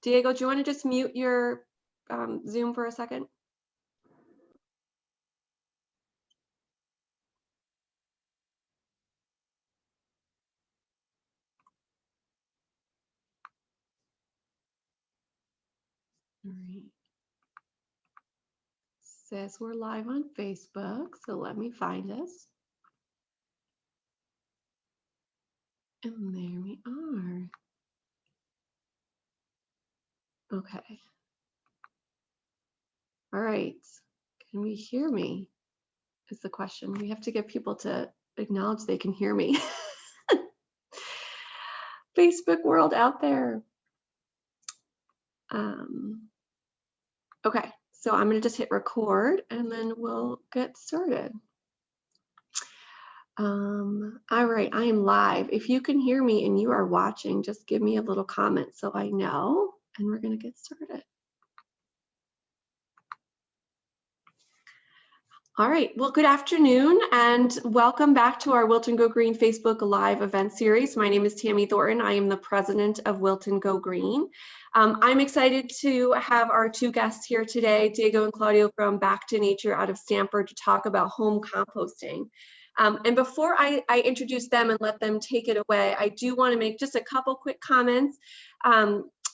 Diego, do you want to just mute your Zoom for a second? All right. Says we're live on Facebook, so let me find us. And there we are. Okay. All right. Can we hear me? Is the question. We have to get people to acknowledge they can hear me. Facebook world out there. Okay, so I'm going to just hit record and then we'll get started. All right, I am live. If you can hear me and you are watching, just give me a little comment so I know, and we're going to get started. All right, well, good afternoon and welcome back to our Wilton Go Green Facebook Live event series. My name is Tammy Thornton. I am the president of Wilton Go Green. I'm excited to have our two guests here today, Diego and Claudio from Back to Nature out of Stanford, to talk about home composting. And before I introduce them and let them take it away, I do want to make just a couple quick comments.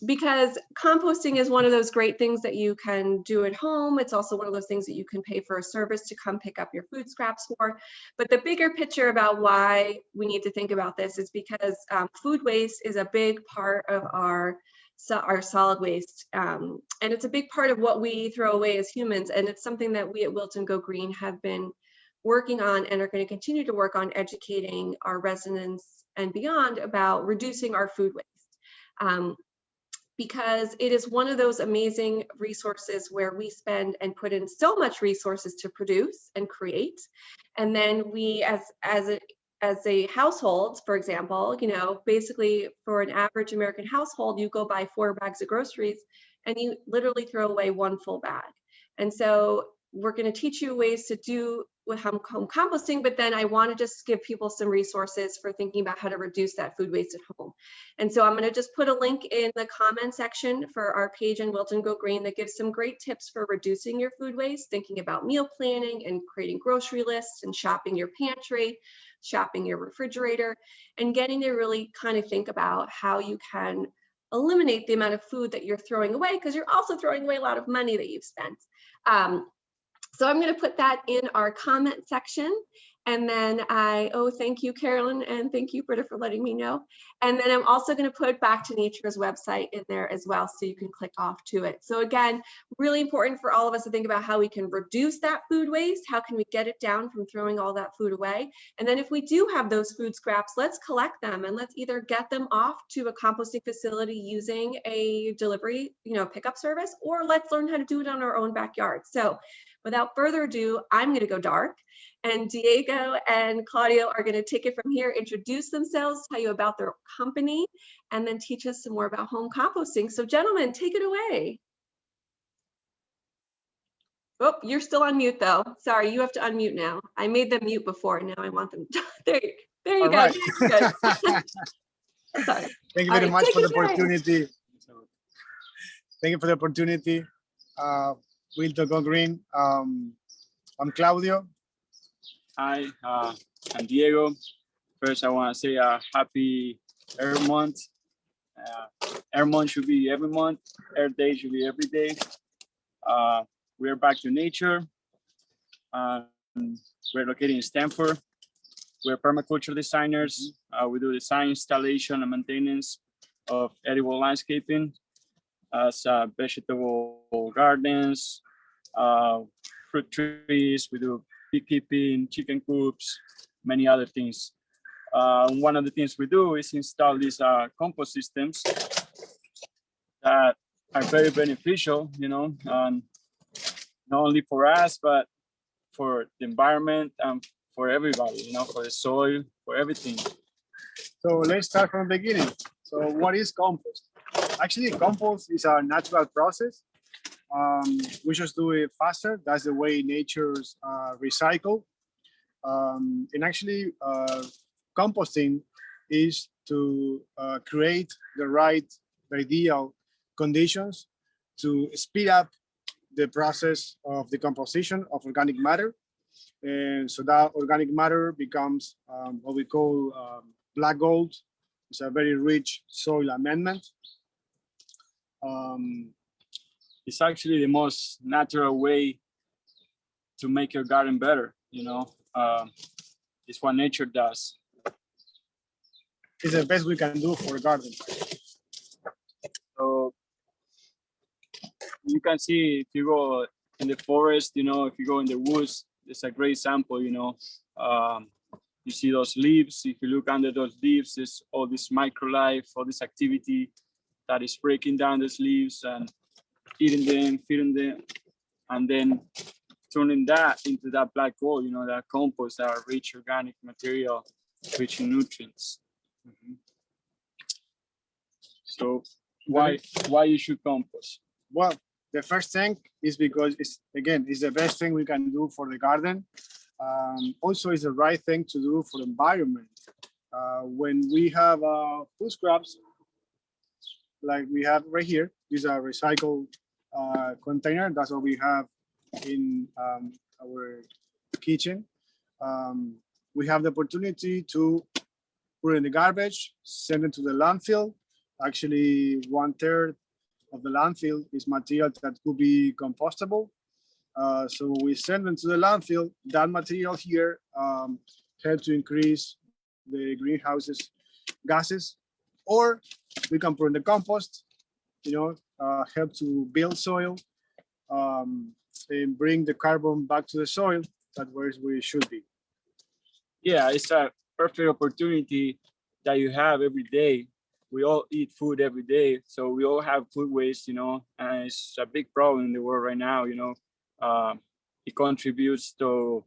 Because composting is one of those great things that you can do at home. It's also one of those things that you can pay for a service to come pick up your food scraps for. But the bigger picture about why we need to think about this is because food waste is a big part of our solid waste. And it's a big part of what we throw away as humans. And it's something that we at Wilton Go Green have been working on and are going to continue to work on, educating our residents and beyond about reducing our food waste. Because it is one of those amazing resources where we spend and put in so much resources to produce and create. And then we, as a household, for example, you know, basically for an average American household, you go buy 4 bags of groceries and you literally throw away 1 full bag. And so we're going to teach you ways to do with home composting, but then I want to just give people some resources for thinking about how to reduce that food waste at home. And so I'm going to just put a link in the comment section for our page in Wilton Go Green that gives some great tips for reducing your food waste, thinking about meal planning and creating grocery lists and shopping your pantry, shopping your refrigerator, and getting to really kind of think about how you can eliminate the amount of food that you're throwing away, because you're also throwing away a lot of money that you've spent. So I'm going to put that in our comment section. And then thank you, Carolyn, and thank you, Britta, for letting me know. And then I'm also going to put Back to Nature's website in there as well, so you can click off to it. So again, really important for all of us to think about how we can reduce that food waste. How can we get it down from throwing all that food away? And then if we do have those food scraps, let's collect them and let's either get them off to a composting facility using a delivery, pickup service, or let's learn how to do it in our own backyard. So without further ado, I'm going to go dark, and Diego and Claudio are going to take it from here, introduce themselves, tell you about their company, and then teach us some more about home composting. So gentlemen, take it away. Oh, you're still on mute though. Sorry, you have to unmute now. I made them mute before, and now I want them. There you go. Right. Good. Sorry. Thank you very much for the opportunity. Thank you for the opportunity. Wilton Go Green. I'm Claudio. Hi, I'm Diego. First, I want to say happy Earth Month. Earth Month should be every month. Earth Day should be every day. We're Back to Nature. We're located in Stanford. We're permaculture designers. We do design, installation, and maintenance of edible landscaping, as vegetable gardens, fruit trees. We do beekeeping, chicken coops, many other things. One of the things we do is install these compost systems that are very beneficial, not only for us, but for the environment and for everybody, for the soil, for everything. So let's start from the beginning. So what is compost? Actually, compost is a natural process. We just do it faster. That's the way nature's recycle. And actually, composting is to create the ideal conditions to speed up the process of decomposition of organic matter. And so that organic matter becomes what we call black gold. It's a very rich soil amendment. It's actually the most natural way to make your garden better, you know. It's what nature does. It's the best we can do for a garden. So you can see if you go in the forest, you know, if you go in the woods, it's a great sample, you know. You see those leaves. If you look under those leaves, there's all this microlife, all this activity that is breaking down those leaves and eating them, feeding them, and then turning that into that black gold, you know, that compost, that rich organic material, rich in nutrients. So why you should compost? Well, the first thing is because it's the best thing we can do for the garden. Also, it's the right thing to do for the environment. When we have food scraps, like we have right here, these are recycled container. That's what we have in our kitchen. We have the opportunity to put it in the garbage, send it to the landfill. Actually, 1/3 of the landfill is material that could be compostable. So we send them to the landfill. That material here helps to increase the greenhouses gases, or we can put in the compost, you know, help to build soil and bring the carbon back to the soil. That's where we should be. Yeah, it's a perfect opportunity that you have every day. We all eat food every day, so we all have food waste, you know, and it's a big problem in the world right now, you know. It contributes to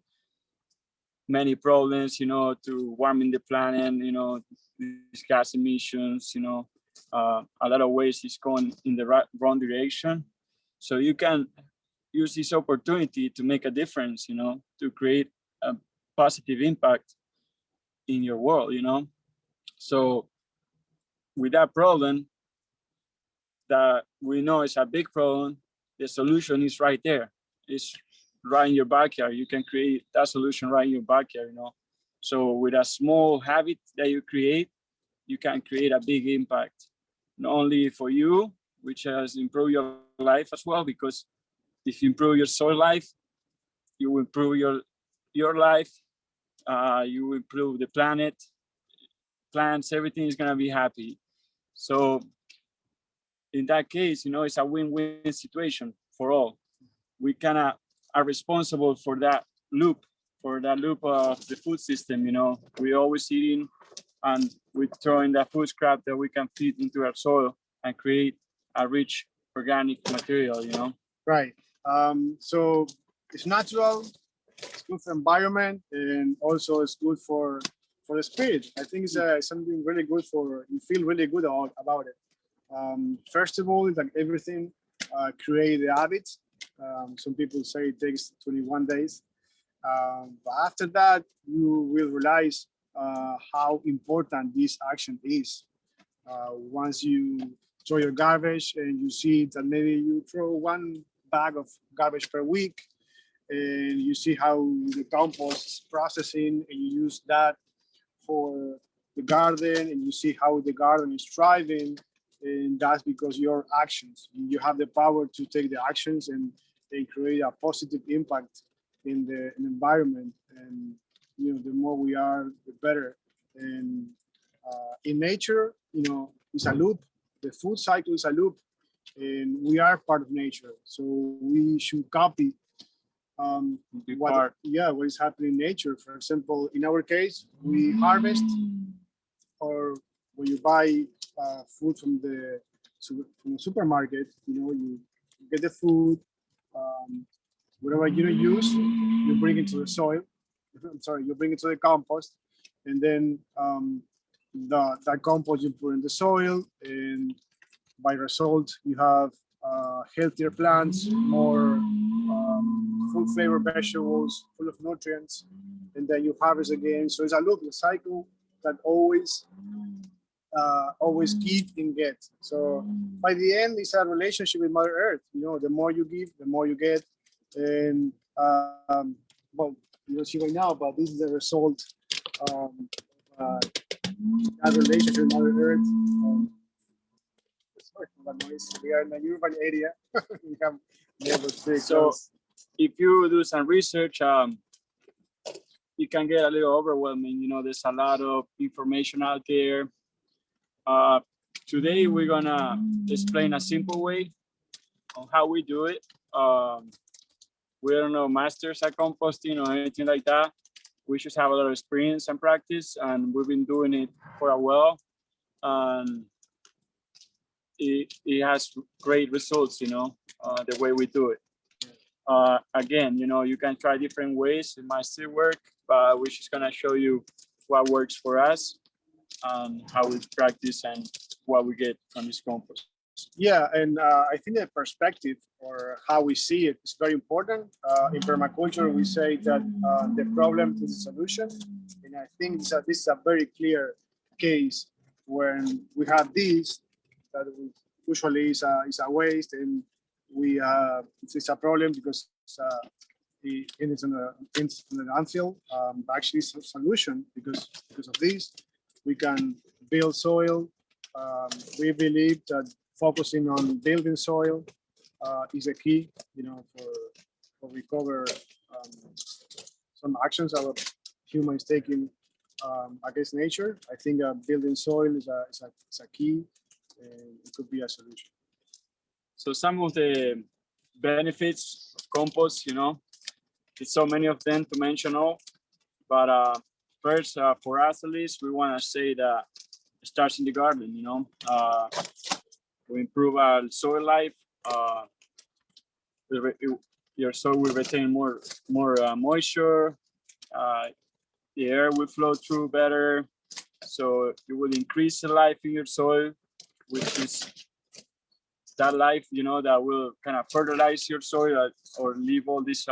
many problems, you know, to warming the planet, you know, these gas emissions, you know, a lot of waste is going in the wrong direction. So you can use this opportunity to make a difference, you know, to create a positive impact in your world, you know. So with that problem that we know is a big problem, the solution is right there. It's right in your backyard. You can create that solution right in your backyard, you know. So with a small habit that you create, you can create a big impact, not only for you, which has improved your life as well, because if you improve your soil life, you will improve your life, you will improve the planet, plants, everything is gonna be happy. So in that case, you know, it's a win-win situation for all. We kind of are responsible for that loop of the food system, you know. We're always eating and we throw in that food scrap that we can feed into our soil and create a rich organic material, you know. Right. So it's natural, it's good for environment, and also it's good for the spirit. I think it's something really good for you feel really good about it. First of all, like everything, create the habits. Some people say it takes 21 days. But after that, you will realize how important this action is. Once you throw your garbage and you see that maybe you throw one bag of garbage per week, and you see how the compost is processing, and you use that for the garden, and you see how the garden is thriving, and that's because your actions. You have the power to take the actions and create a positive impact in the environment. And you know, the more we are, the better. And in nature, you know, it's a loop. The food cycle is a loop, and we are part of nature. So we should copy what is happening in nature. For example, in our case, we harvest, or when you buy food from the supermarket, you know, you get the food, whatever you don't use, you bring it to the soil. I'm sorry, you bring it to the compost, and then that compost you put in the soil, and by result you have healthier plants, more full flavor vegetables, full of nutrients, and then you harvest again. So it's a loop, a cycle that always always give and get. So by the end, it's a relationship with Mother Earth. You know, the more you give, the more you get. And well, you don't see right now, but this is the result um, uh, that relationship with Mother Earth. Sorry for that noise. We are in a urban area. We have neighbors very So close. if you do some research, it can get a little overwhelming. You know, there's a lot of information out there. Today, we're gonna explain a simple way on how we do it. We don't know masters at composting or anything like that. We just have a lot of experience and practice, and we've been doing it for a while. And it has great results, you know, the way we do it. Again, you know, you can try different ways. It might still work, but we're just gonna show you what works for us and how we practice and what we get from this compost. Yeah, and I think the perspective or how we see it is very important. In permaculture, we say that the problem is a solution, and I think this is a very clear case when we have this that usually is a waste, and we it's a problem because it's in the landfill. Actually, it's a solution because of this we can build soil. We believe that focusing on building soil is a key, you know, for recover some actions our humans taking against nature. I think building soil is a key, and it could be a solution. So some of the benefits of compost, you know, there's so many of them to mention all, but first, for us at least, we want to say that it starts in the garden, you know. We improve our soil life. Your soil will retain more moisture. The air will flow through better, so it will increase the life in your soil, which is that life, you know, that will kind of fertilize your soil or leave all this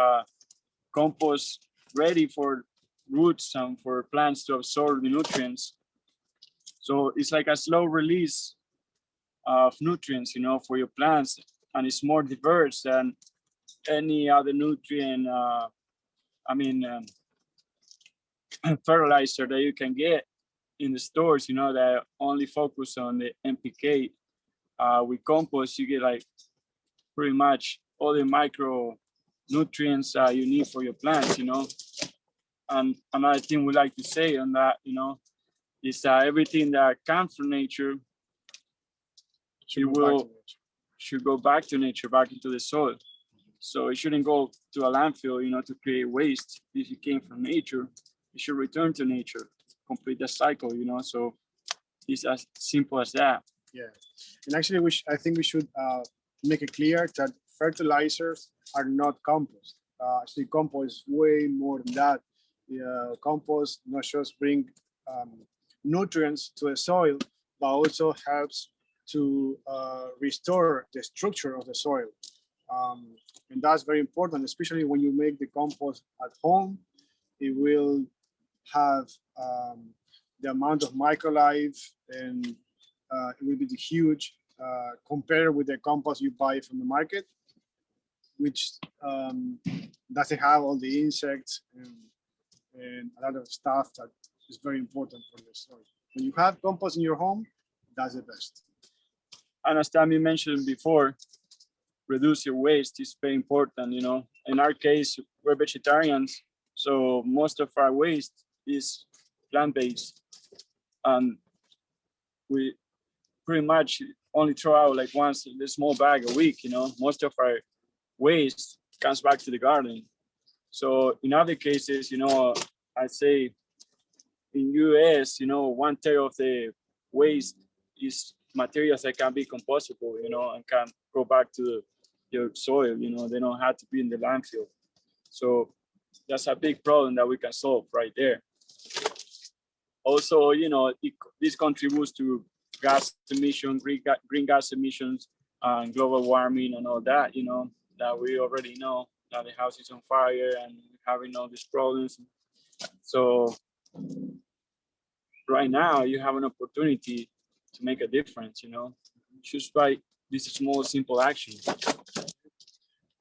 compost ready for roots and for plants to absorb the nutrients. So it's like a slow release of nutrients, you know, for your plants, and it's more diverse than any other nutrient. Fertilizer that you can get in the stores, you know, that only focus on the NPK. With compost, you get like pretty much all the micronutrients you need for your plants, you know. And another thing we like to say on that, you know, is that everything that comes from nature, should go back to nature, back into the soil. So it shouldn't go to a landfill, you know, to create waste. If it came from nature, it should return to nature, complete the cycle, you know. So it's as simple as that. Yeah, and actually, I think we should make it clear that fertilizers are not compost. Actually, compost is way more than that. Compost not just bring nutrients to the soil, but also helps to restore the structure of the soil. And that's very important, especially when you make the compost at home. It will have the amount of microlife, and it will be huge compared with the compost you buy from the market, which doesn't have all the insects and a lot of stuff that is very important for the soil. When you have compost in your home, that's the best. And as Tammy mentioned before, reduce your waste is very important, you know. In our case, we're vegetarians, so most of our waste is plant-based. And we pretty much only throw out like once a small bag a week, you know. Most of our waste comes back to the garden. So in other cases, you know, I'd say in US, you know, 1/3 of the waste is materials that can be compostable, you know, and can go back to your soil, you know, they don't have to be in the landfill. So that's a big problem that we can solve right there. Also, you know, this contributes to gas emission, green gas emissions, and global warming and all that, you know, that we already know that the house is on fire and having all these problems. So right now you have an opportunity to make a difference, just by this small, simple action.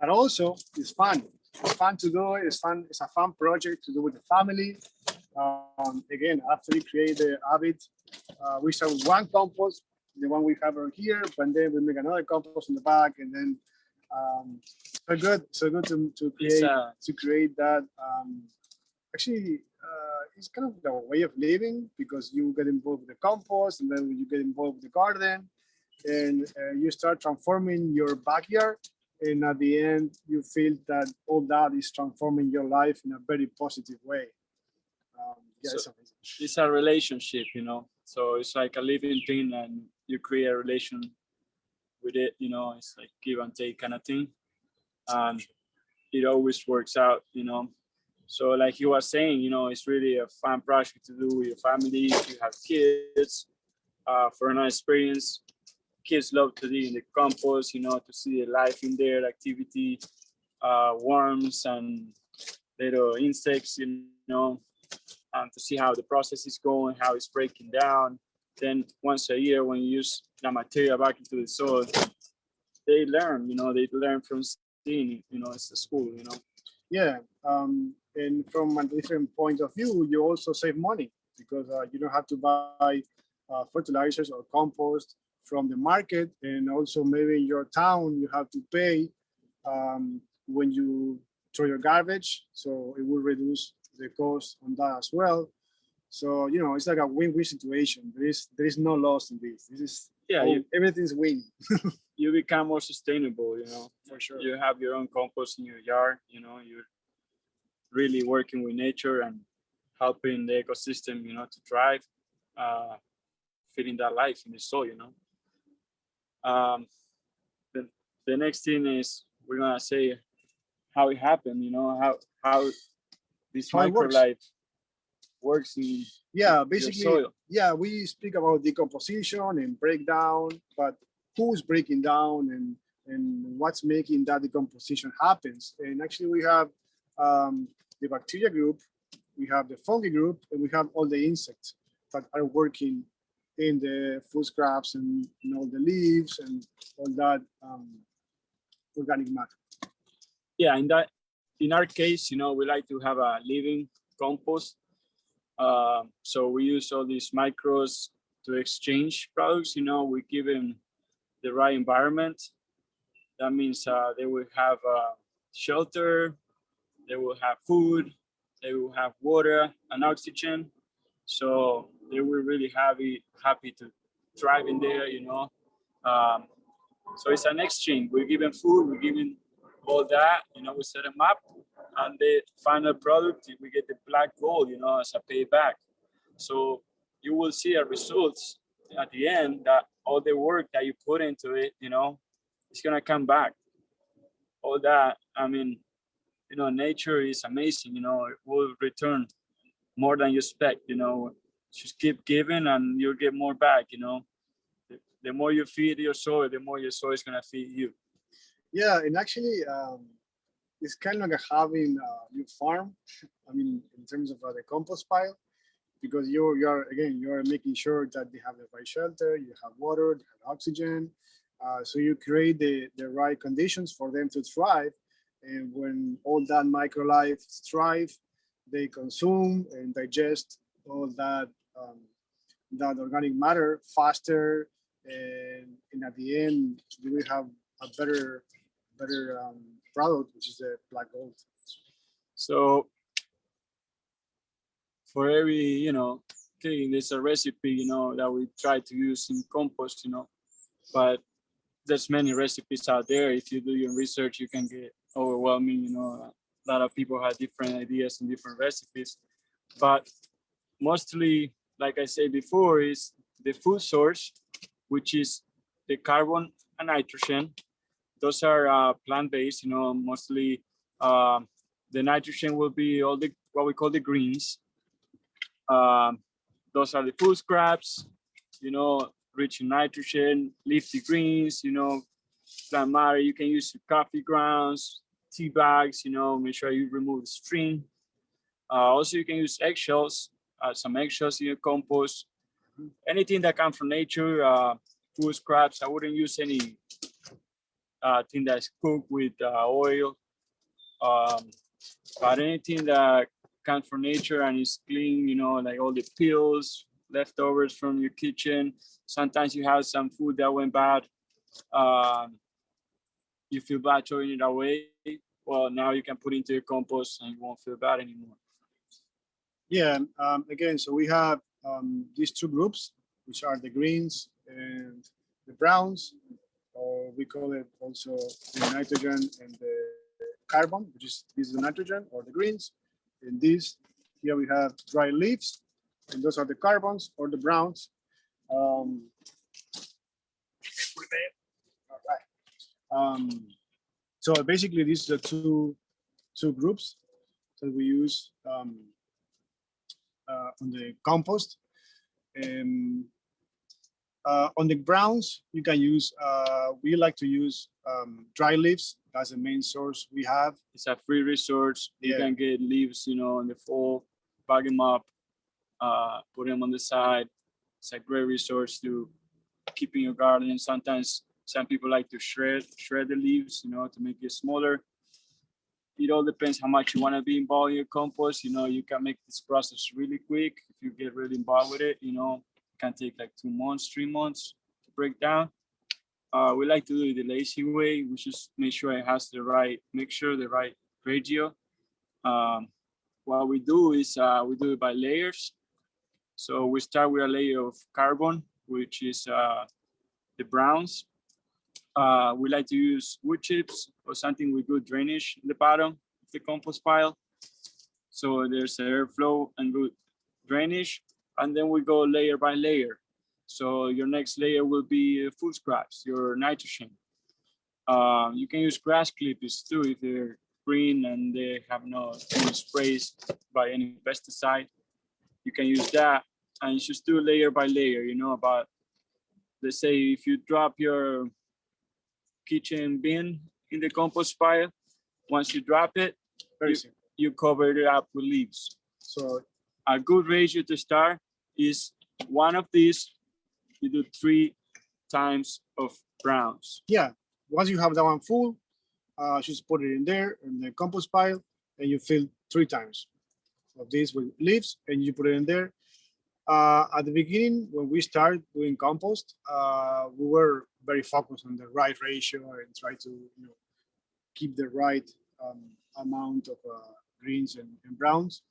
And also, it's fun. It's fun to do it. It's fun. It's a fun project to do with the family. Again, after we create the habit, we start with one compost, the one we have over here, but then we make another compost in the back, and then so good to create that. Actually, it's kind of the way of living, because you get involved with the compost, and then you get involved with the garden, and you start transforming your backyard. And at the end, you feel that all that is transforming your life in a very positive way. So it's a relationship, so it's like a living thing, and you create a relation with it, it's like give and take kind of thing, and it always works out. So like you were saying, it's really a fun project to do with your family. If you have kids, for a nice experience. Kids love to be in the compost, to see the life in there, activity, worms and little insects, and to see how the process is going, how it's breaking down. Then once a year, when you use the material back into the soil, they learn, they learn from seeing, it's a school, Yeah, and from a different point of view, you also save money, because you don't have to buy fertilizers or compost from the market. And also maybe in your town, you have to pay when you throw your garbage. So it will reduce the cost on that as well. So, it's like a win-win situation. There is no loss in this. This is, everything's win. You become more sustainable, For sure. You have your own compost in your yard, you're really working with nature and helping the ecosystem, to thrive, feeding that life in the soil, the next thing is we're gonna say how it happened, how this microlife works in basically soil. We speak about decomposition and breakdown, but who's breaking down and what's making that decomposition happens. And actually we have the bacteria group, we have the fungi group, and we have all the insects that are working in the food scraps and all the leaves and all that organic matter. Yeah, in our case, we like to have a living compost. So we use all these micros to exchange products. We give them the right environment. That means they will have shelter, they will have food, they will have water and oxygen. So they were really happy to thrive in there, So it's an exchange. We're giving food, we're giving all that, we set them up, and the final product, we get the black gold, as a payback. So you will see a results at the end that all the work that you put into it, it's gonna come back. All that, nature is amazing, it will return more than you expect, just keep giving and you'll get more back, the more you feed your soil, the more your soil is going to feed you. Yeah, and actually it's kind of like having your farm, in terms of the compost pile, because you're making sure that they have the right shelter, you have water, they have oxygen, so you create the right conditions for them to thrive. And when all that microlife thrive, they consume and digest all that that organic matter faster, and at the end we will have a better product, which is the black gold. So for every thing, there's a recipe that we try to use in compost, but there's many recipes out there. If you do your research, you can get overwhelming. A lot of people have different ideas and different recipes, but mostly, like I said before, is the food source, which is the carbon and nitrogen. Those are plant-based, mostly the nitrogen will be all the what we call the greens. Those are the food scraps, rich in nitrogen, leafy greens, plant matter. You can use coffee grounds, tea bags, make sure you remove the string. Also, you can use eggshells, some eggshells in your compost. anything that comes from nature, food scraps. I wouldn't use any thing that's cooked with oil. Um, but anything that comes from nature and is clean, you know, like all the peels, leftovers from your kitchen. Sometimes you have some food that went bad. Um, you feel bad throwing it away. Well, now you can put it into your compost and you won't feel bad anymore. Yeah, again, so we have these two groups, which are the greens and the browns, or we call it also the nitrogen and the carbon, which is this is the nitrogen or the greens. And this here we have dry leaves, and those are the carbons or the browns. Um, all right. So basically, these are two groups that we use on the compost. Um, on the browns, you can use, we like to use dry leaves. That's the main source we have. It's a free resource. You Yeah. can get leaves, you know, in the fall, bag them up, put them on the side. It's a great resource to keep in your garden. Sometimes some people like to shred the leaves, you know, to make it smaller. It all depends how much you want to be involved in your compost. You know, you can make this process really quick if you get really involved with it. You know, it can take like 2 months, 3 months to break down. We like to do it the lazy way. We just make sure it has the right mixture, the right ratio. What we do is we do it by layers. So we start with a layer of carbon, which is the browns. We like to use wood chips or something with good drainage in the bottom of the compost pile. So there's airflow and good drainage. And then we go layer by layer. So your next layer will be food scraps, your nitrogen. You can use grass clippings too if they're green and they have no sprays by any pesticide. You can use that and you just do layer by layer, you know, about, let's say if you drop your kitchen bin in the compost pile, once you drop it, you cover it up with leaves. So a good ratio to start is one of these, you do 3 times of browns. Yeah, once you have that one full, just put it in there in the compost pile, and you fill 3 times of this with leaves, and you put it in there. At the beginning, when we started doing compost, we were very focused on the right ratio and try to, you know, keep the right amount of greens and browns.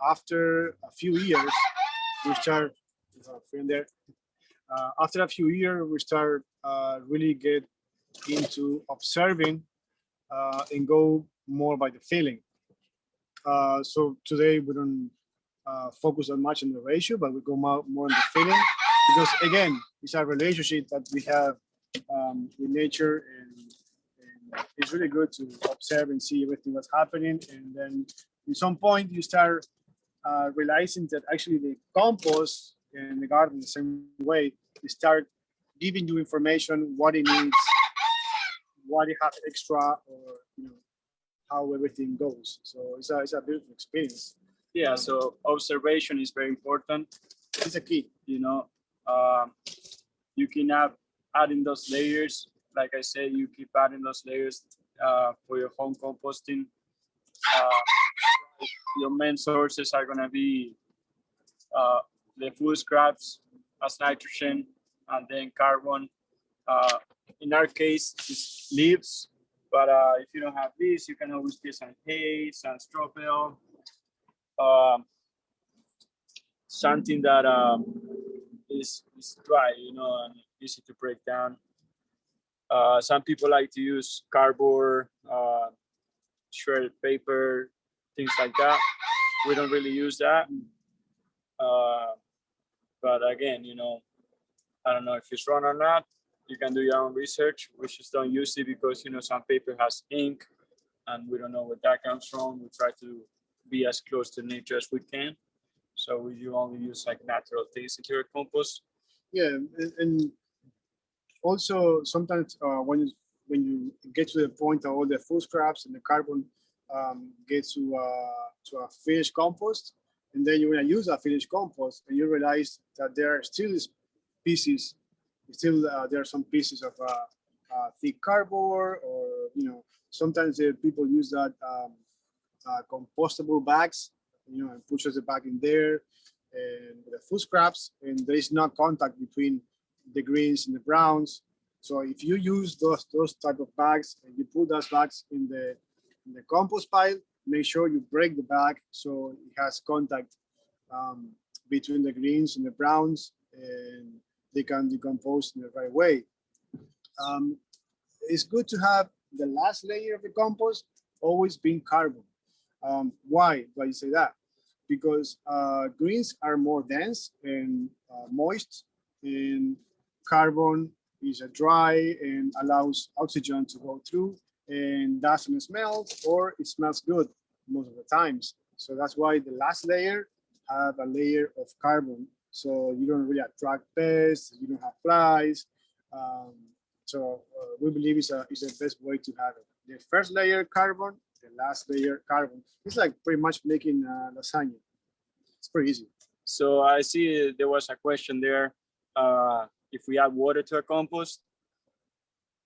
After a few years, we start there. After a few years, we start really get into observing and go more by the feeling. So today we don't focus on much on the ratio, but we go more on the feeling, because again, it's a relationship that we have with nature, and it's really good to observe and see everything that's happening. And then at some point you start realizing that actually the compost and the garden the same way, they start giving you information, what it needs, what it has extra, or, you know, how everything goes. So it's a beautiful experience. Yeah, so observation is very important. It's a key. You know, you can add in those layers. Like I said, you keep adding those layers for your home composting. Your main sources are gonna be the food scraps as nitrogen, and then carbon. In our case, it's leaves. But if you don't have these, you can always get some hay, some straw bale, something that is dry, you know, and easy to break down. Some people like to use cardboard, shredded paper, things like that. We don't really use that. But again, you know, I don't know if it's wrong or not. You can do your own research. We just don't use it because, you know, some paper has ink and we don't know where that comes from. We try to be as close to nature as we can. So you only use like natural things into your compost. Yeah, and also sometimes when you get to the point of all the food scraps and the carbon gets to a finished compost, and then you're gonna use that finished compost, and you realize that there are still pieces, there are some pieces of thick cardboard, or sometimes people use that compostable bags, and pushes the bag in there, and the food scraps, and there is no contact between the greens and the browns. So if you use those type of bags and you put those bags in the compost pile, make sure you break the bag so it has contact between the greens and the browns, and they can decompose in the right way. It's good to have the last layer of the compost always being carbon. Why do I say that? Because greens are more dense and moist, and carbon is dry and allows oxygen to go through and doesn't smell, or it smells good most of the times. So that's why the last layer have a layer of carbon, so you don't really attract pests, you don't have flies. We believe it's the best way to have it. The first layer carbon, the last layer carbon. It's like pretty much making lasagna. It's pretty easy. So I see there was a question there. If we add water to a compost,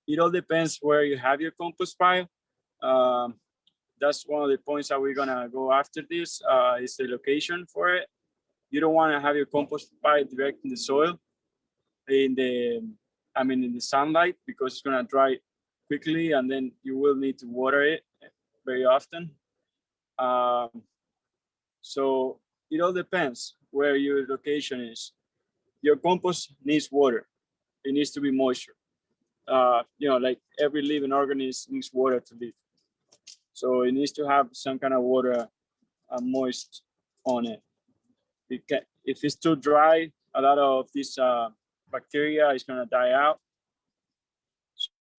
it all depends where you have your compost pile. That's one of the points that we're gonna go after this, is the location for it. You don't wanna have your compost pile direct in the soil, in the sunlight, because it's gonna dry quickly, and then you will need to water it very often. So it all depends where your location is. Your compost needs water. It needs to be moisture. Like every living organism needs water to live. So it needs to have some kind of water moist on it. If it's too dry, a lot of this bacteria is gonna die out.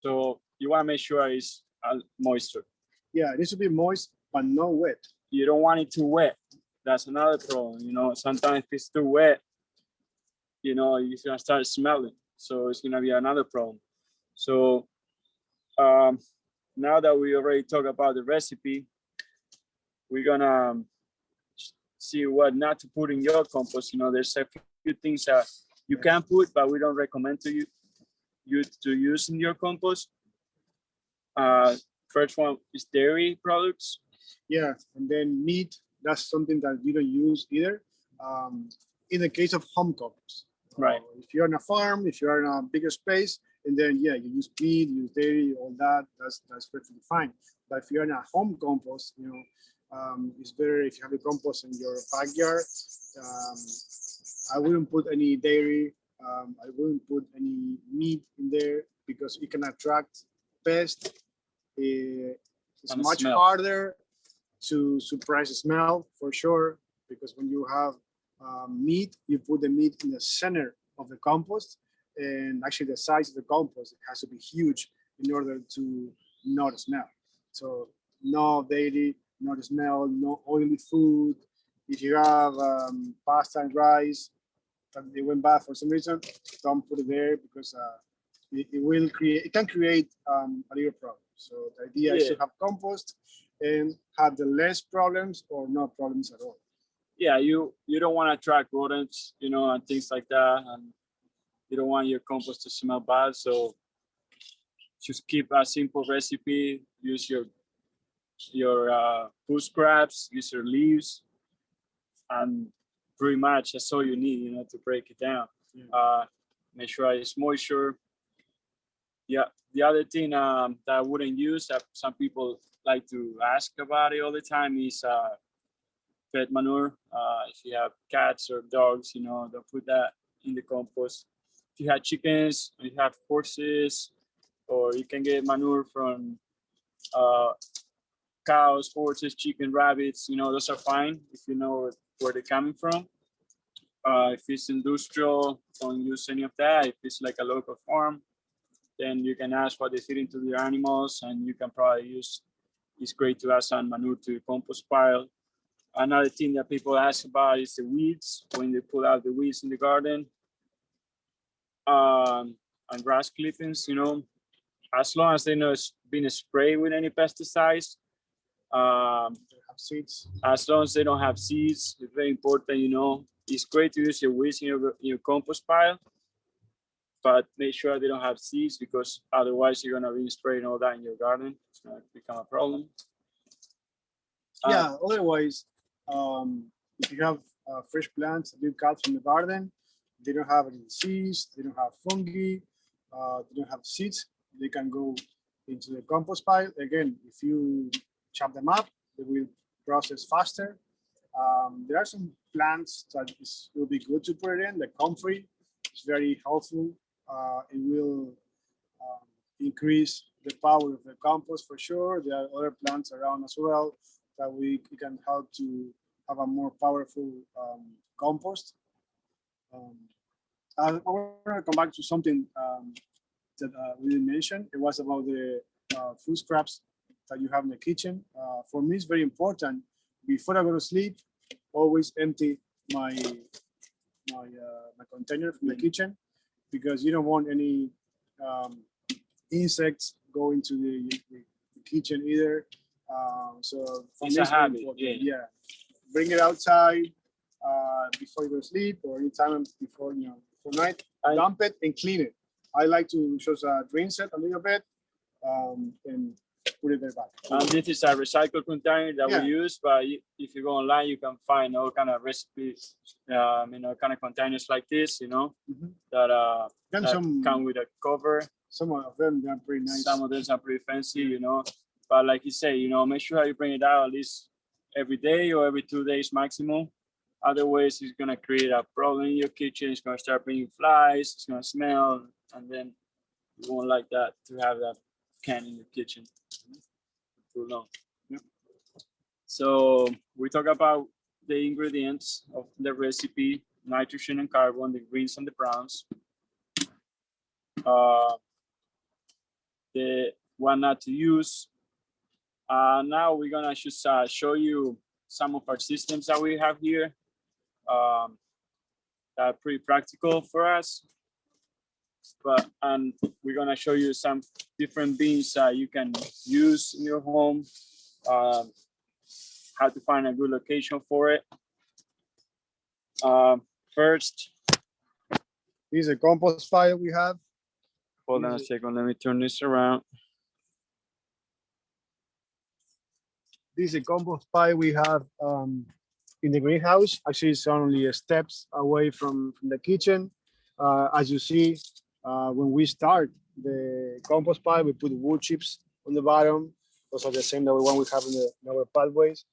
So you wanna make sure it's moisture. Yeah, it needs to be moist, but not wet. You don't want it too wet. That's another problem. Sometimes if it's too wet, you're gonna start smelling. So it's gonna be another problem. So now that we already talked about the recipe, we're gonna see what not to put in your compost. There's a few things that you can put, but we don't recommend to you to use in your compost. First one is dairy products. Yeah, and then meat, that's something that you don't use either. In the case of home compost. Right. If you're on a farm, if you're in a bigger space, and then you use meat, you use dairy, all that, that's perfectly fine. But if you're in a home compost, it's better if you have a compost in your backyard. I wouldn't put any dairy. I wouldn't put any meat in there, because it can attract pests. It's much harder to suppress the smell, for sure, because when you have meat, you put the meat in the center of the compost, and actually the size of the compost, it has to be huge in order to not smell. So no dairy, no smell, no oily food. If you have pasta and rice that they went bad for some reason, don't put it there, because it can create a little problem. So the idea is to have compost and have the less problems or no problems at all. Yeah, you don't want to attract rodents, and things like that, and you don't want your compost to smell bad. So just keep a simple recipe. Use your food scraps, use your leaves, and pretty much that's all you need, to break it down. Yeah. Make sure it's moisture. Yeah, the other thing that I wouldn't use, that some people like to ask about it all the time, is pet manure. If you have cats or dogs, don't put that in the compost. If you have chickens, if you have horses, or you can get manure from cows, horses, chicken, rabbits, those are fine if you know where they're coming from. If it's industrial, don't use any of that. If it's like a local farm, then you can ask what they feed into the animals, and you can probably use, it's great to add some manure to the compost pile. Another thing that people ask about is the weeds, when they pull out the weeds in the garden, and grass clippings, as long as they're not being sprayed with any pesticides, They have seeds. As long as they don't have seeds, it's very important, you know. It's great to use your weeds in your compost pile, but make sure they don't have seeds, because otherwise you're gonna be spraying all that in your garden. It's gonna become a problem. Yeah, otherwise, if you have fresh plants that you cut from the garden, they don't have any disease, they don't have fungi, they don't have seeds, they can go into the compost pile. Again, if you chop them up, they will process faster. There are some plants that will be good to put it in, like comfrey. It's very helpful. It will increase the power of the compost for sure. There are other plants around as well that we can help to have a more powerful compost. I want to come back to something that we didn't mention. It was about the food scraps that you have in the kitchen. For me, it's very important. Before I go to sleep, always empty my container from the kitchen, because you don't want any insects go into the kitchen either. So for It's me, a habit, yeah. Bring it outside before you go to sleep, or anytime before before night. Dump it and clean it. I like to just rinse it a little bit and put it back. And this is a recycled container that we use, but if you go online, you can find all kind of recipes, kind of containers like this, that come with a cover. Some of them are pretty nice. Some of them are pretty fancy, But like you say, make sure you bring it out at least every day or every 2 days maximum. Otherwise, it's gonna create a problem in your kitchen. It's gonna start bringing flies. It's gonna smell, and then you won't like that to have that can in your kitchen too long. Yep. So we talk about the ingredients of the recipe: nitrogen and carbon, the greens and the browns. The one not to use. Now we're gonna just show you some of our systems that we have here that are pretty practical for us. And we're gonna show you some different bins you can use in your home, how to find a good location for it. First, this is a compost pile we have. Hold on a second, let me turn this around. This is a compost pile we have in the greenhouse. Actually, it's only steps away from the kitchen. As you see, when we start the compost pile, we put wood chips on the bottom. Those are the same that one we have in our pathways.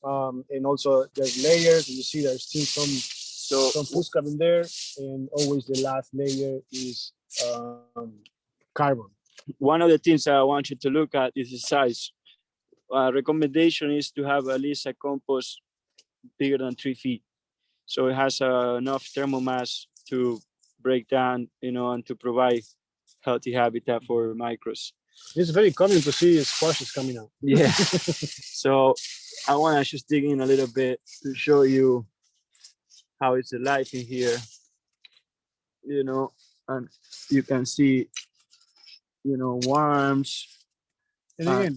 And also there's layers. You see there's still some food scrap in there, and always the last layer is carbon. One of the things I want you to look at is the size. Recommendation is to have at least a compost bigger than 3 feet, so it has enough thermal mass to break down, and to provide healthy habitat for microbes. It's very common to see squashes coming out. Yeah. So I want to just dig in a little bit to show you how it's alive in here, and you can see, worms. And again,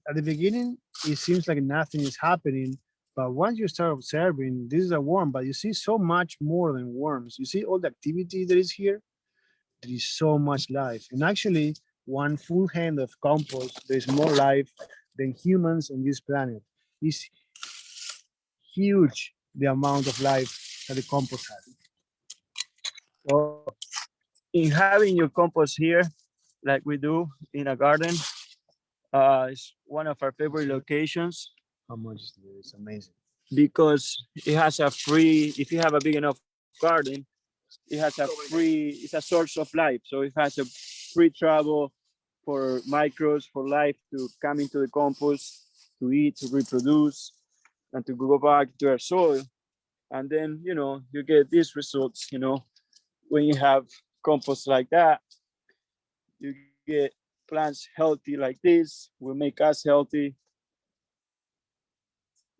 at the beginning, it seems like nothing is happening. But once you start observing, this is a worm, but you see so much more than worms. You see all the activity that is here. There is so much life. And actually, one full hand of compost, there's more life than humans on this planet. It's huge, the amount of life that the compost has. Well, in having your compost here, like we do in a garden, it's one of our favorite locations. How much is it? It's amazing. Because it has if you have a big enough garden, it's a source of life. So it has a free travel for microbes, for life to come into the compost, to eat, to reproduce, and to go back to our soil. And then, you get these results, when you have compost like that, you get plants healthy like this, will make us healthy.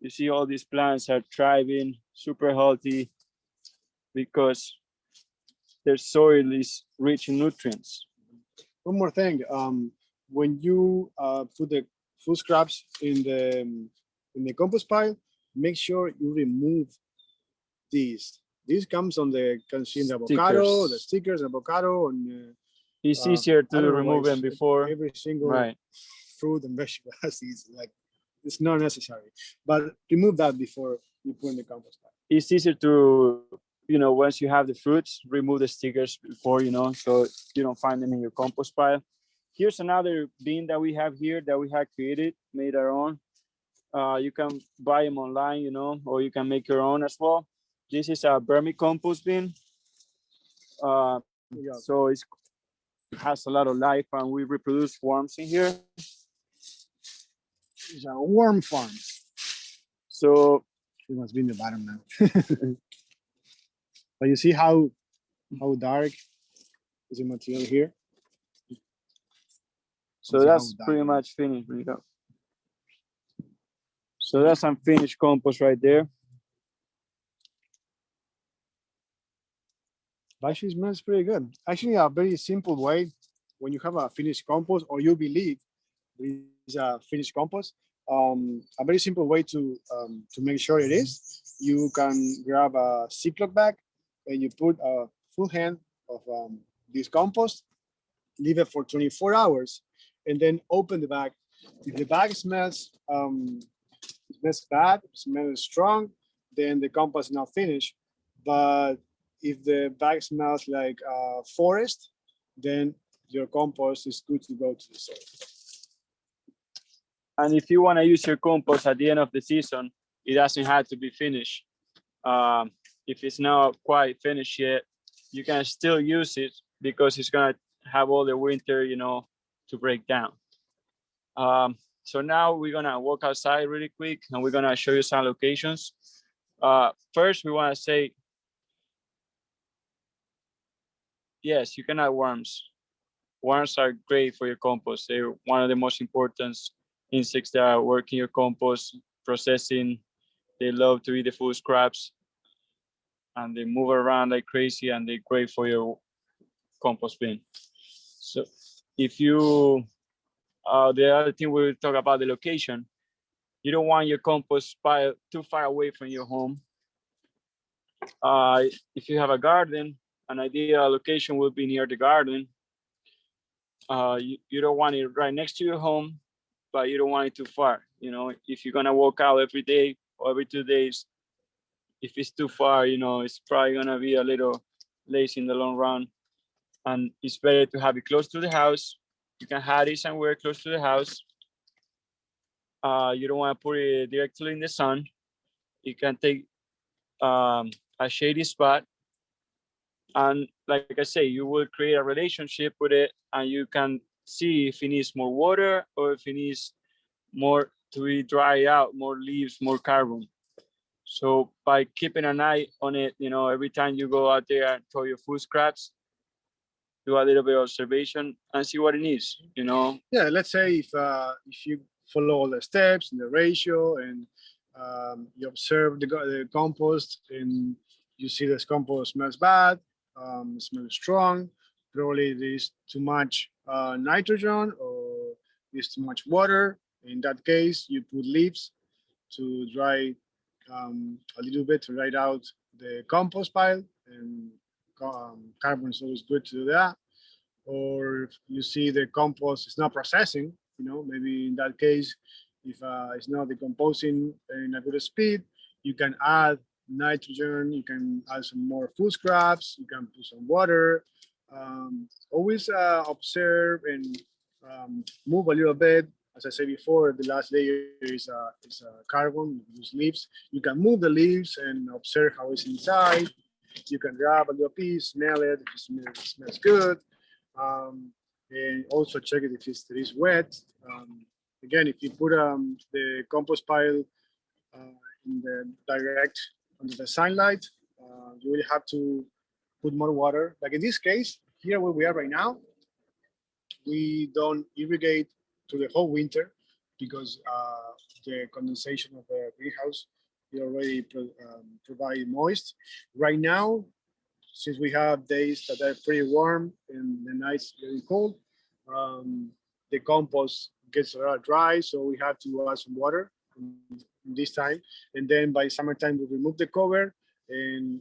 You see all these plants are thriving, super healthy, because their soil is rich in nutrients. One more thing, when you put the food scraps in the compost pile, make sure you remove these. This comes on the consumed avocado, the stickers, avocado, and it's easier to remove them before. Every single Right. fruit and vegetable has these. Like, it's not necessary, but remove that before you put in the compost pile. It's easier to, you know, once you have the fruits, remove the stickers before, you know, so you don't find them in your compost pile. Here's another bin that we have here that we have created, made our own. You can buy them online, you know, or you can make your own as well. This is a vermicompost bin. So it has a lot of life, and we reproduce worms in here. It's a worm farm. So it must be in the bottom now. But you see how dark is the material here? So that's pretty much finished. So that's some finished compost right there. Actually, it smells pretty good. Actually, a very simple way when you have a finished compost, or you believe there is a finished compost, a very simple way to make sure it is, you can grab a Ziploc bag and you put a full hand of this compost, leave it for 24 hours, and then open the bag. If the bag smells bad, smells strong, then the compost is not finished. But if the bag smells like forest, then your compost is good to go to the soil. And if you want to use your compost at the end of the season, it doesn't have to be finished. If it's not quite finished yet, you can still use it because it's gonna have all the winter, you know, to break down. So now we're gonna walk outside really quick, and we're gonna show you some locations. First, we want to say, yes, you can add worms. Worms are great for your compost. They're one of the most important insects that work in your compost processing. They love to eat the food scraps, and they move around like crazy, and they're great for your compost bin. So if you, the other thing we'll talk about the location. You don't want your compost pile too far away from your home. If you have a garden, an ideal location will be near the garden. You don't want it right next to your home, but you don't want it too far. You know, if you're gonna walk out every day or every 2 days, if it's too far, you know, it's probably gonna be a little lazy in the long run. And it's better to have it close to the house. You can hide it somewhere close to the house. You don't want to put it directly in the sun. You can take a shady spot. And like I say, you will create a relationship with it, and you can see if it needs more water or if it needs more to dry out, more leaves, more carbon. So by keeping an eye on it, you know, every time you go out there and throw your food scraps, do a little bit of observation and see what it needs, you know. Yeah, let's say if you follow all the steps and the ratio, and you observe the compost, and you see this compost smells bad, smells strong, probably there's too much nitrogen or there's too much water. In that case, you put leaves to dry a little bit to dry out the compost pile, and carbon is always good to do that. Or if you see the compost is not processing, you know, maybe in that case, if it's not decomposing in a good speed, you can add nitrogen, you can add some more food scraps, you can put some water. Always observe and move a little bit. As I said before, the last layer is carbon, use leaves. You can move the leaves and observe how it's inside. You can grab a little piece, smell it, if it smells good. And also check it if it is wet. Again, if you put the compost pile in the direct under the sunlight, you will have to put more water. Like in this case, here where we are right now, we don't irrigate to the whole winter because the condensation of the greenhouse is already provide moist. Right now, since we have days that are pretty warm and the nights very cold, the compost gets a lot dry, so we have to add some water this time. And then by summertime, we remove the cover, and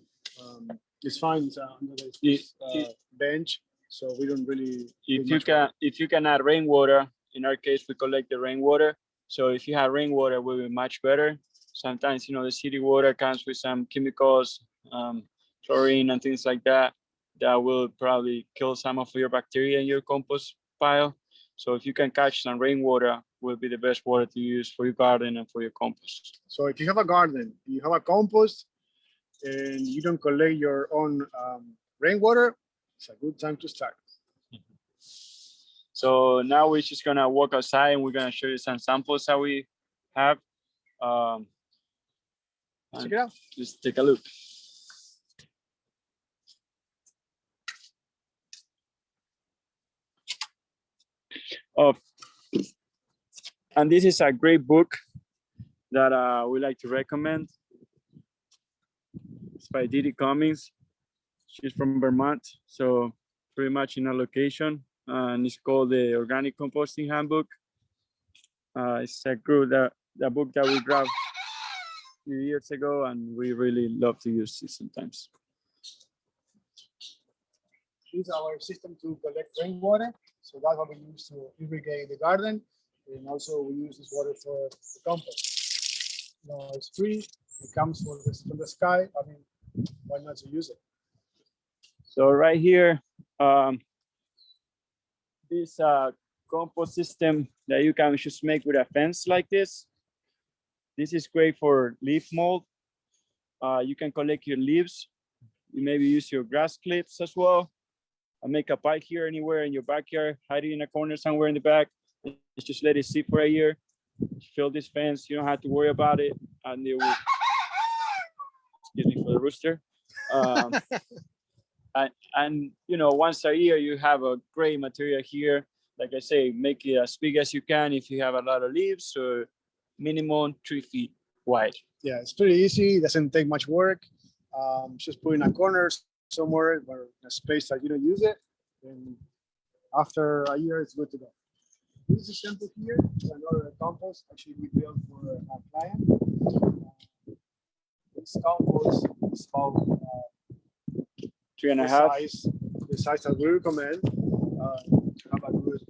it's fine. It's under the bench, so we don't really. If you can add rainwater, in our case, we collect the rainwater. So if you have rainwater, it will be much better. Sometimes, the city water comes with some chemicals, chlorine and things like that, that will probably kill some of your bacteria in your compost pile. So if you can catch some rainwater, will be the best water to use for your garden and for your compost. So if you have a garden, you have a compost, and you don't collect your own rainwater, it's a good time to start. So now we're just gonna walk outside and we're gonna show you some samples that we have. Check it out. Just take a look. And this is a great book that we like to recommend. It's by Didi Cummings. She's from Vermont, so pretty much in our location. And it's called the Organic Composting Handbook. It's a good the book that we grabbed a few years ago, and we really love to use it sometimes. This is our system to collect rainwater. So that's what we use to irrigate the garden. And also we use this water for the compost. It's free. It comes from the sky. I mean, why not to use it? So right here, this compost system that you can just make with a fence like this. This is great for leaf mold. You can collect your leaves. You maybe use your grass clips as well. Make a pile here anywhere in your backyard, hide it in a corner somewhere in the back. Just let it sit for a year. Fill this fence. You don't have to worry about it. And it will, excuse me for the rooster. And once a year you have a great material here. Like I say, make it as big as you can if you have a lot of leaves, or minimum 3 feet wide. Yeah, it's pretty easy. It doesn't take much work. Just put in a corner somewhere or in a space that you don't use it, and after a year it's good to go. This is sample here. It's another compost actually we built for a client. This compost is about 3.5 the size that we recommend. Have a good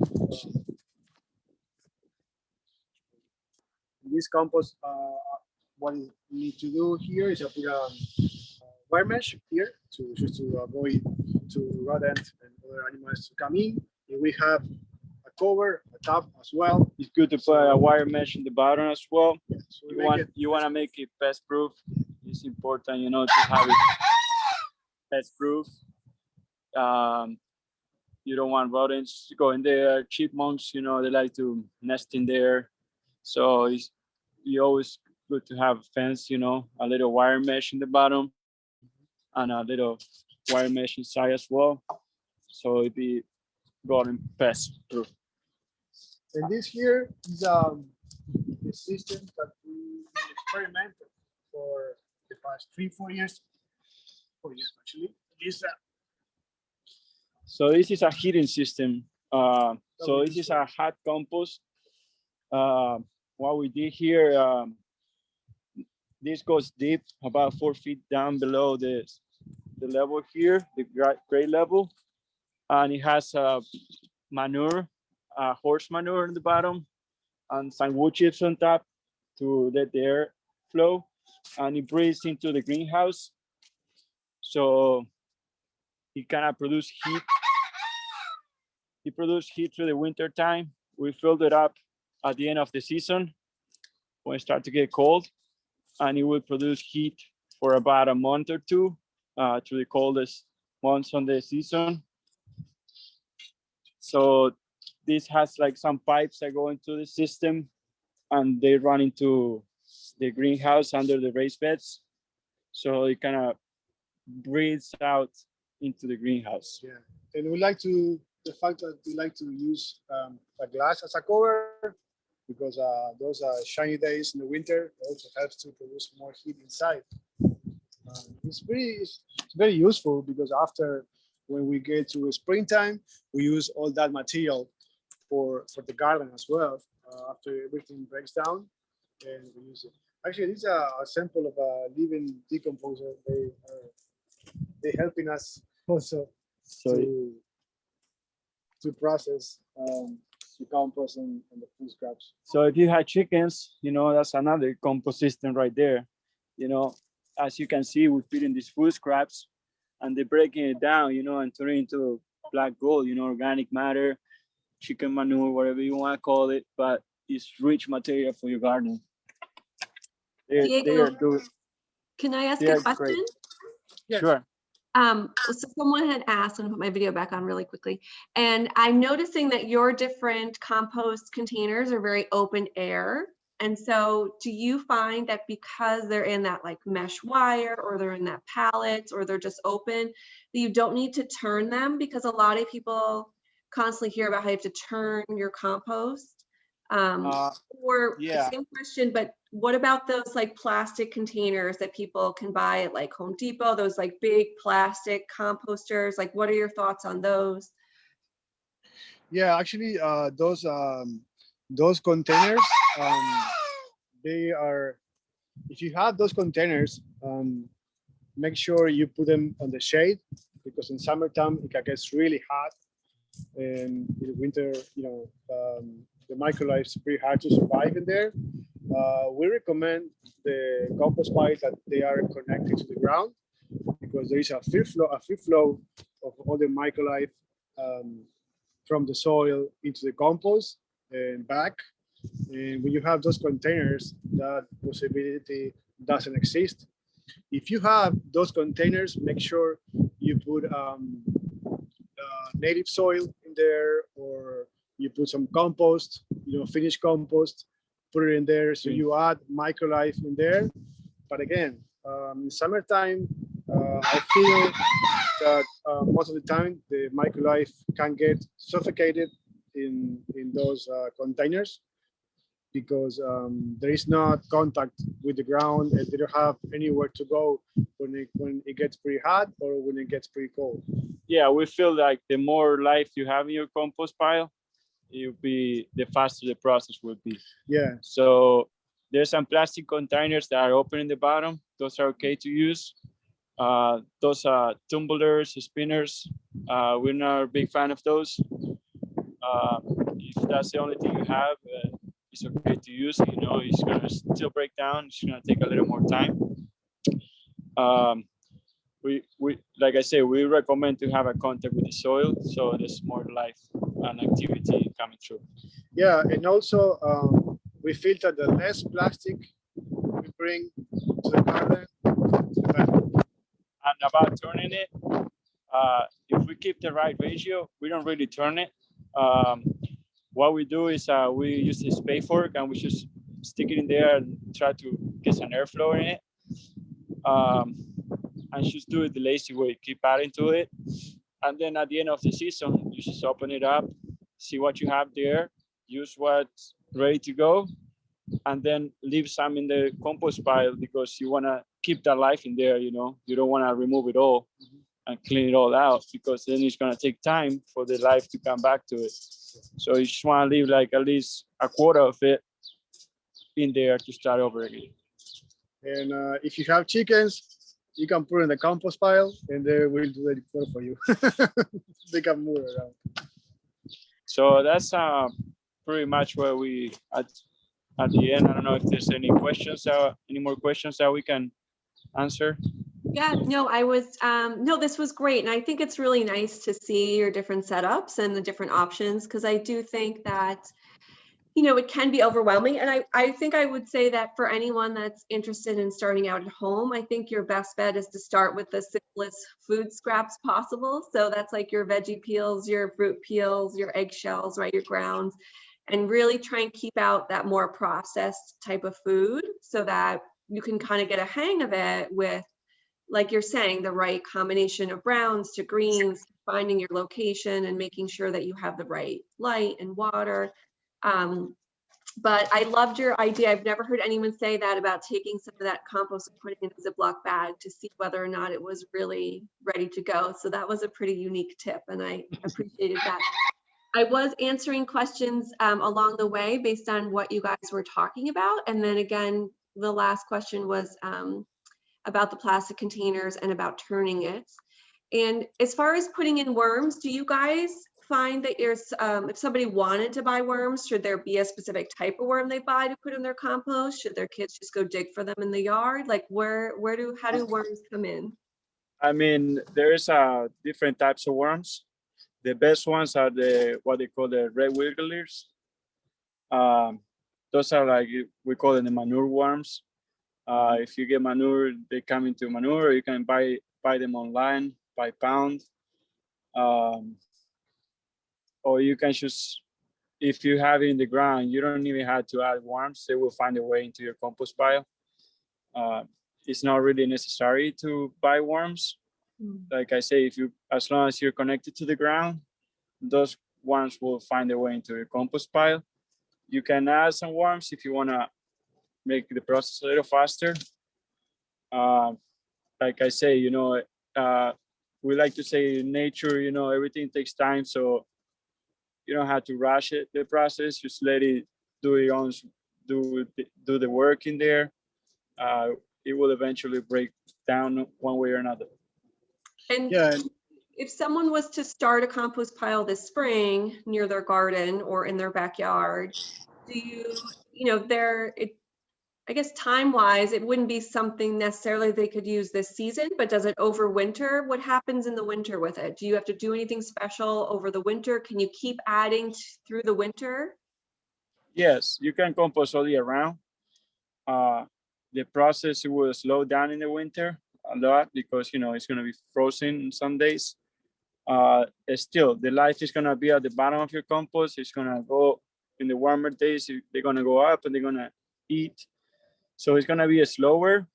this compost. What you need to do here is put a wire mesh here just to avoid rodents and other animals to come in. And we have a cover, a top as well. It's good to put a wire mesh in the bottom as well. Yeah, so You want to make it pest proof. It's important, to have it pest proof. You don't want rodents to go in there. Chipmunks, they like to nest in there. So it's always good to have a fence, a little wire mesh in the bottom and a little wire mesh inside as well. So it'd be rodent pest proof. And this here is the system that we experimented for the past 4 years. 4 years actually. So this is a heating system. So this is a hot compost. What we did here, this goes deep, about 4 feet down below the level here, the grade level, and it has manure, horse manure in the bottom, and some wood chips on top to let the air flow, and it breathes into the greenhouse. So it cannot produce heat. It produces heat through the winter time. We filled it up at the end of the season when it starts to get cold, and it will produce heat for about a month or two through the coldest months on the season. So this has like some pipes that go into the system, and they run into the greenhouse under the raised beds. So it kind of breathes out into the greenhouse. Yeah, and the fact that we like to use a glass as a cover, because those shiny days in the winter also helps to produce more heat inside. It's very useful, because after when we get to springtime, we use all that material for the garden as well. After everything breaks down, and we use it. Actually, this is a sample of a living decomposer. They helping us also So to process the compost and the food scraps. So if you had chickens, you know, that's another compost system right there. You know, as you can see, we're feeding these food scraps and they're breaking it down, you know, and turning it into black gold, you know, organic matter, chicken manure, whatever you want to call it, but it's rich material for your garden. They Diego, are doing, can I ask they a are question? great. Yes. Sure. So someone had asked, I'm gonna put my video back on really quickly, and I'm noticing that your different compost containers are very open air. And so do you find that because they're in that like mesh wire, or they're in that pallet, or they're just open, that you don't need to turn them? Because a lot of people constantly hear about how you have to turn your compost. Or yeah. same question, but what about those like plastic containers that people can buy at like Home Depot, those like big plastic composters? Like, what are your thoughts on those? Yeah, actually, those containers, they are. If you have those containers, make sure you put them on the shade, because in summertime it gets really hot, and in winter, the microlife is pretty hard to survive in there. We recommend the compost piles that they are connected to the ground, because there is a free flow of all the microlife from the soil into the compost and back. And when you have those containers, that possibility doesn't exist. If you have those containers, make sure you put native soil in there, or you put some compost, finished compost, put it in there. So you add microlife in there. But again, in summertime, I feel that most of the time the microlife can get suffocated in those containers, because there is not contact with the ground, and they don't have anywhere to go when it gets pretty hot or when it gets pretty cold. Yeah, we feel like the more life you have in your compost pile, the faster the process will be. Yeah. So there's some plastic containers that are open in the bottom. Those are okay to use. Those are tumblers, spinners. We're not a big fan of those. If that's the only thing you have, it's okay to use. It's gonna still break down. It's gonna take a little more time. We like I say, we recommend to have a contact with the soil, so there's more life and activity coming through. Yeah, and also we feel that the less plastic we bring to the garden, the better. And about turning it, if we keep the right ratio, we don't really turn it. What we do is we use a spade fork, and we just stick it in there and try to get some airflow in it. And just do it the lazy way, keep adding to it. And then at the end of the season, you just open it up, see what you have there, use what's ready to go, and then leave some in the compost pile, because you want to keep that life in there. You don't want to remove it all and clean it all out, because then it's going to take time for the life to come back to it. So you just want to leave like at least a quarter of it in there to start over again. And if you have chickens, you can put in the compost pile, and they will do it for you. They can move around. So that's pretty much where we at the end. I don't know if there's any more questions that we can answer. Yeah, no, no, this was great. And I think it's really nice to see your different setups and the different options, because I do think that, it can be overwhelming. And I think I would say that for anyone that's interested in starting out at home, I think your best bet is to start with the simplest food scraps possible. So that's like your veggie peels, your fruit peels, your eggshells, right, your grounds, and really try and keep out that more processed type of food, so that you can kind of get a hang of it with, like you're saying, the right combination of browns to greens, finding your location and making sure that you have the right light and water. But I loved your idea. I've never heard anyone say that about taking some of that compost and putting it in a Ziploc bag to see whether or not it was really ready to go. So that was a pretty unique tip, and I appreciated that. I was answering questions along the way based on what you guys were talking about. And then again, the last question was about the plastic containers and about turning it. And as far as putting in worms, do you guys find that if somebody wanted to buy worms, should there be a specific type of worm they buy to put in their compost? Should their kids just go dig for them in the yard? Like how do worms come in? I mean, there's different types of worms. The best ones are what they call the red wigglers. Those are like, we call them the manure worms. If you get manure, they come into manure. You can buy them online by pound, or you can just, if you have it in the ground, you don't even have to add worms. They will find a way into your compost pile. It's not really necessary to buy worms. Like I say, as long as you're connected to the ground, those worms will find their way into your compost pile. You can add some worms if you want to make the process a little faster. Like I say, we like to say in nature, everything takes time, so you don't have to rush the process. Just let it do the work in there. It will eventually break down one way or another. And Yeah, if someone was to start a compost pile this spring near their garden or in their backyard, I guess time-wise, it wouldn't be something necessarily they could use this season, but does it overwinter? What happens in the winter with it? Do you have to do anything special over the winter? Can you keep adding through the winter? Yes, you can compost all year round. The process will slow down in the winter a lot because it's going to be frozen some days. Still, the life is going to be at the bottom of your compost. It's going to go in the warmer days. They're going to go up and they're going to eat. So it's going to be a slower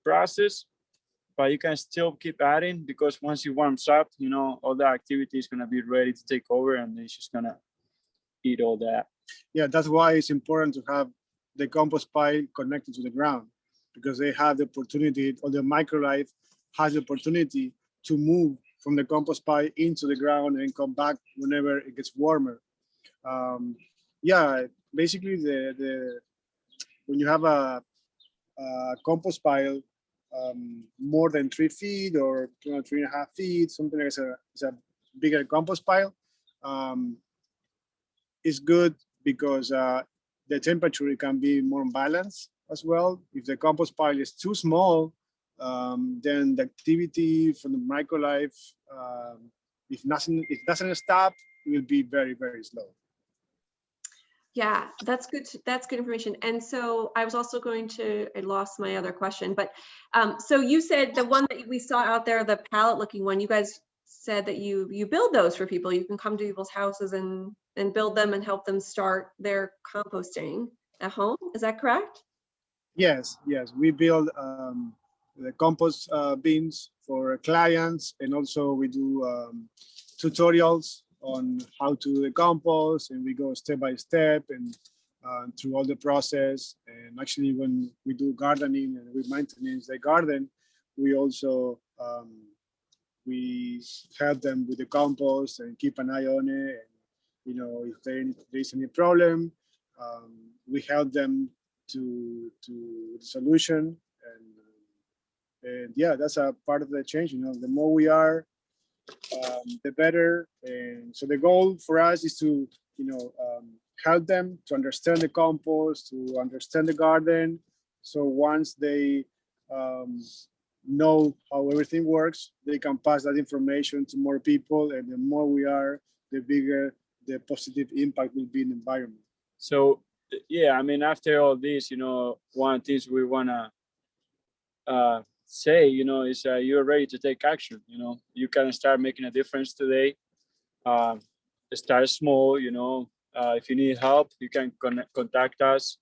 process, but you can still keep adding because once it warms up, all the activity is going to be ready to take over and it's just going to eat all that. Yeah, that's why it's important to have the compost pile connected to the ground, because they have the opportunity, or the microlife has the opportunity to move from the compost pile into the ground and come back whenever it gets warmer. Yeah, basically when you have a compost pile more than 3 feet or 3.5 feet, something like it's a bigger compost pile. It's good because the temperature can be more balanced as well. If the compost pile is too small, then the activity from the microlife, if it doesn't stop, it will be very, very slow. Yeah, that's good. That's good information. And so I was also I lost my other question, but so you said the one that we saw out there, the pallet looking one, you guys said that you build those for people. You can come to people's houses and build them and help them start their composting at home. Is that correct? Yes, we build the compost bins for clients, and also we do tutorials on how to decompost, and we go step by step and through all the process. And actually, when we do gardening and we maintain the garden, we also we help them with the compost and keep an eye on it. And, if there's any problem, we help them to the solution. And yeah, that's a part of the change. The more we are, the better. And so the goal for us is to help them to understand the compost, to understand the garden. So once they know how everything works, they can pass that information to more people, and the more we are, the bigger the positive impact will be in the environment. So yeah, I mean, after all this, one of the things we want to say, is you're ready to take action. You can start making a difference today. Start small. If you need help, you can contact us,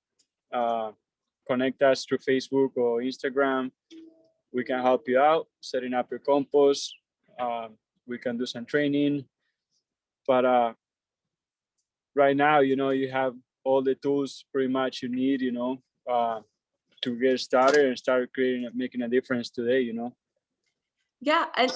connect us through Facebook or Instagram. We can help you out setting up your compost. We can do some training, but right now, you have all the tools pretty much you need, to get started and start making a difference today. Yeah, and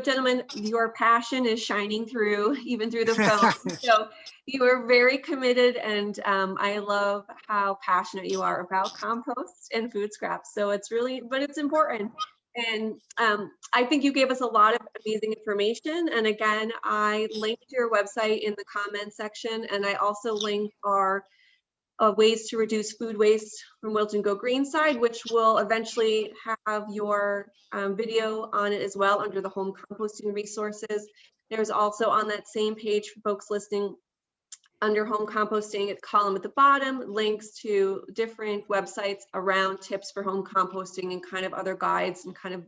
gentlemen, your passion is shining through, even through the phone. So you are very committed, and I love how passionate you are about compost and food scraps. So it's really, but it's important. And I think you gave us a lot of amazing information. And again, I linked your website in the comment section, and I also linked our ways to reduce food waste from Wilton Go Green side, which will eventually have your video on it as well under the home composting resources. There's also on that same page for folks listening under home composting, a column at the bottom, links to different websites around tips for home composting and kind of other guides and kind of,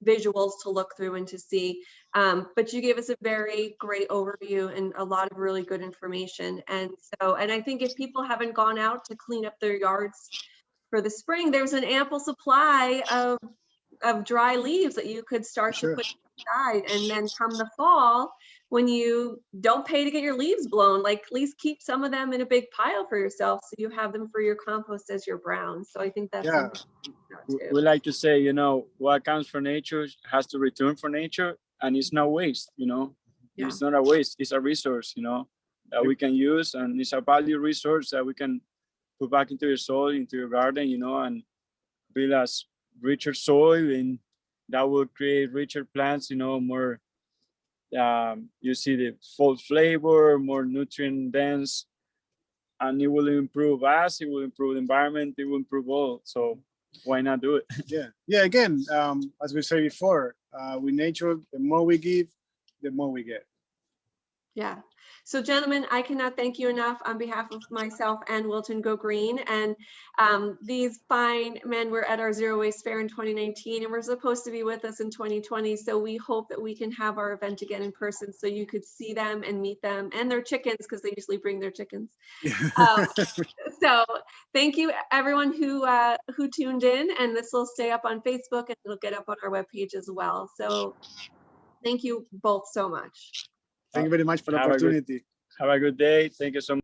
visuals to look through and to see. But you gave us a very great overview and a lot of really good information. And I think if people haven't gone out to clean up their yards for the spring, there's an ample supply of dry leaves that you could start to put aside. And then come the fall, when you don't pay to get your leaves blown, like at least keep some of them in a big pile for yourself so you have them for your compost as your brown. So I think that's something we like to say, what comes from nature has to return for nature, and it's not waste. It's not a waste, it's a resource, that we can use, and it's a value resource that we can put back into your soil, into your garden, and build us richer soil, and that will create richer plants, more you see the full flavor, more nutrient dense, and it will improve us, it will improve the environment, it will improve all. So why not do it? Yeah. Again, as we said before, with nature, the more we give, the more we get. Yeah. So gentlemen, I cannot thank you enough on behalf of myself and Wilton Go Green. And these fine men were at our Zero Waste Fair in 2019 and were supposed to be with us in 2020. So we hope that we can have our event again in person so you could see them and meet them and their chickens, because they usually bring their chickens. So thank you everyone who tuned in, and this will stay up on Facebook and it'll get up on our webpage as well. So thank you both so much. Thank you very much for the opportunity. Have a good day. Thank you so much.